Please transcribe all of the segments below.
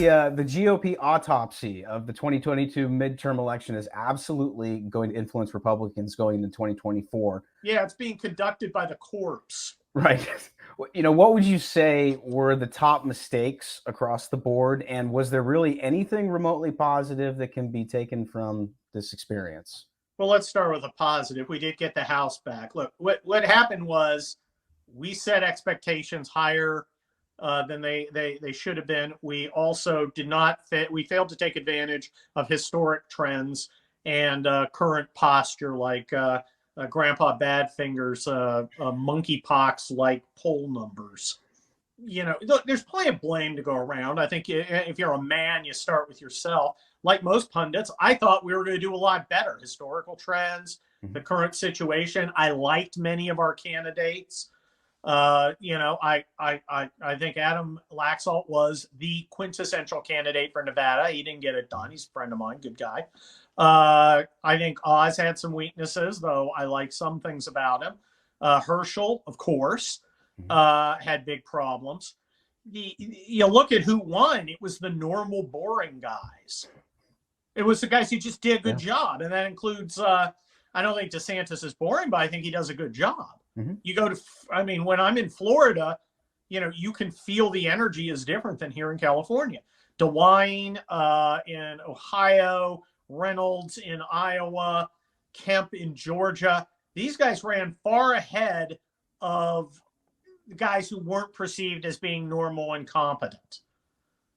the GOP autopsy of the 2022 midterm election is absolutely going to influence Republicans going into 2024. Yeah, it's being conducted by the corpse. Right. What would you say were the top mistakes across the board? And was there really anything remotely positive that can be taken from this experience? Well, let's start with a positive. We did get the House back. Look, what happened was we set expectations higher than they should have been. We also did not we failed to take advantage of historic trends and current posture, like Grandpa Badfinger's monkeypox like poll numbers. Look, there's plenty of blame to go around. I think if you're a man, you start with yourself. Like most pundits, I thought we were going to do a lot better. Historical trends, the current situation. I liked many of our candidates. I think Adam Laxalt was the quintessential candidate for Nevada. He didn't get it done. He's a friend of mine, good guy. I think Oz had some weaknesses, though I like some things about him. Herschel, of course, had big problems. You look at who won, it was the normal, boring guys. It was the guys who just did a good job. And that includes, I don't think DeSantis is boring, but I think he does a good job. You go to, when I'm in Florida, you can feel the energy is different than here in California. DeWine in Ohio, Reynolds in Iowa, Kemp in Georgia. These guys ran far ahead of the guys who weren't perceived as being normal and competent.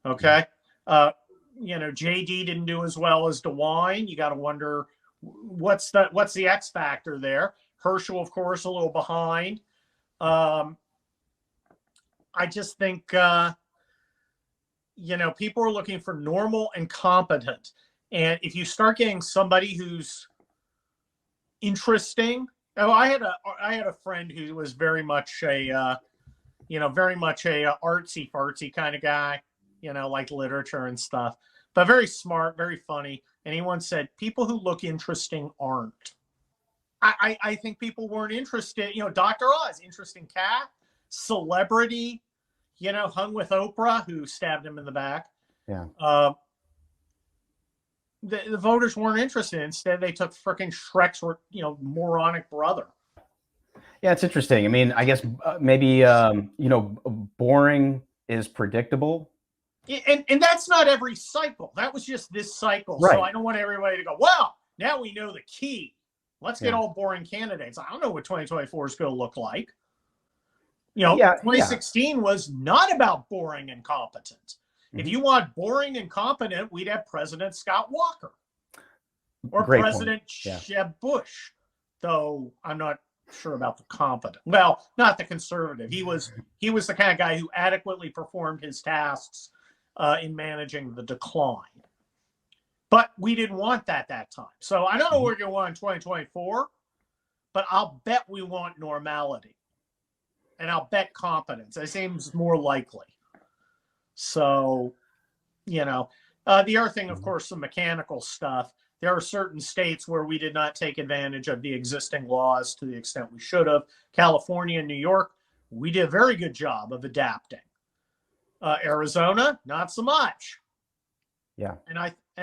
Okay. JD didn't do as well as DeWine. You got to wonder what's the X factor there. Herschel, of course, a little behind. I just think, people are looking for normal and competent. And if you start getting somebody who's interesting, I had a friend who was very much a artsy fartsy kind of guy, like literature and stuff, but very smart, very funny. And he once said, people who look interesting aren't. I think people weren't interested. Dr. Oz, interesting cat, celebrity, hung with Oprah, who stabbed him in the back. Yeah. The voters weren't interested. Instead, they took frickin' Shrek's, moronic brother. Yeah, it's interesting. I guess maybe, boring is predictable. And that's not every cycle. That was just this cycle. Right. So I don't want everybody to go, well, now we know the key. Let's get all boring candidates. I don't know what 2024 is going to look like. 2016 was not about boring and competent. If you want boring and competent, we'd have President Scott Walker or Great President Jeb Bush, though I'm not sure about the competent. Well, not the conservative. He was the kind of guy who adequately performed his tasks in managing the decline. But we didn't want that time. So I don't know what we're going to want in 2024, but I'll bet we want normality. And I'll bet competence. It seems more likely. So, the other thing, of course, the mechanical stuff. There are certain states where we did not take advantage of the existing laws to the extent we should have. California and New York, we did a very good job of adapting. Arizona, not so much. Yeah. And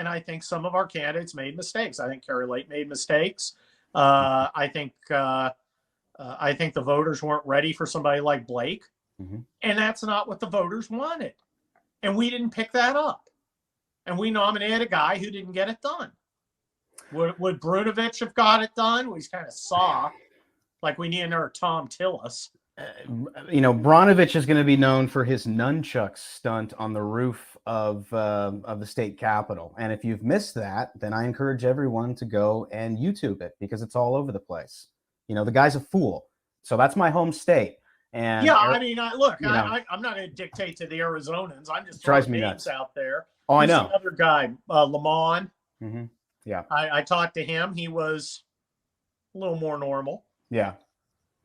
I think some of our candidates made mistakes. I think Carrie Lake made mistakes. I think the voters weren't ready for somebody like Blake. And that's not what the voters wanted. And we didn't pick that up. And we nominated a guy who didn't get it done. Would Brunovich have got it done? Well, he's kind of soft. Like we need another Tom Tillis. Branovich is going to be known for his nunchuck stunt on the roof of the state capitol. And if you've missed that, then I encourage everyone to go and YouTube it because it's all over the place. The guy's a fool. So that's my home state. And I'm not going to dictate to the Arizonans. I'm just throwing names out there. Oh, I know. Another guy, Lamont. Yeah. I talked to him. He was a little more normal. Yeah.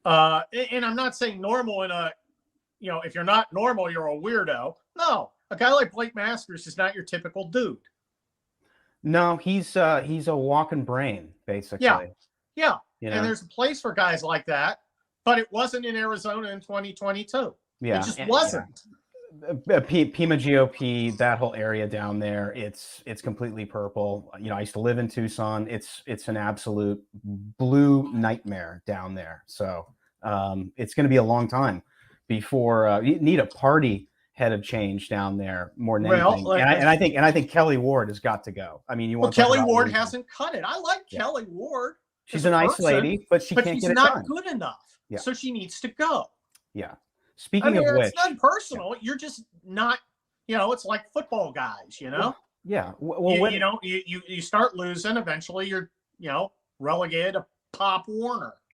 And I'm not saying normal in a, if you're not normal, you're a weirdo. No, a guy like Blake Masters is not your typical dude. No, he's a walking brain, basically. Yeah. And there's a place for guys like that, but it wasn't in Arizona in 2022. Yeah. It just wasn't. Pima GOP, that whole area down there, it's completely purple. You know, I used to live in Tucson. It's an absolute blue nightmare down there. So it's going to be a long time before you need a party head of change down there more than Well, anything. And I think Kelly Ward has got to go. I mean, you want Kelly Ward hasn't cut it. I like Yeah. Kelly Ward. She's a nice lady, but she can't she's get it not done. good enough. Yeah. So she needs to go. Yeah. I Speaking mean, of which, it's not personal. You're just not, you know, it's like football guys, you know? yeah. Well, you start losing, eventually you're, you know, relegated to Pop Warner.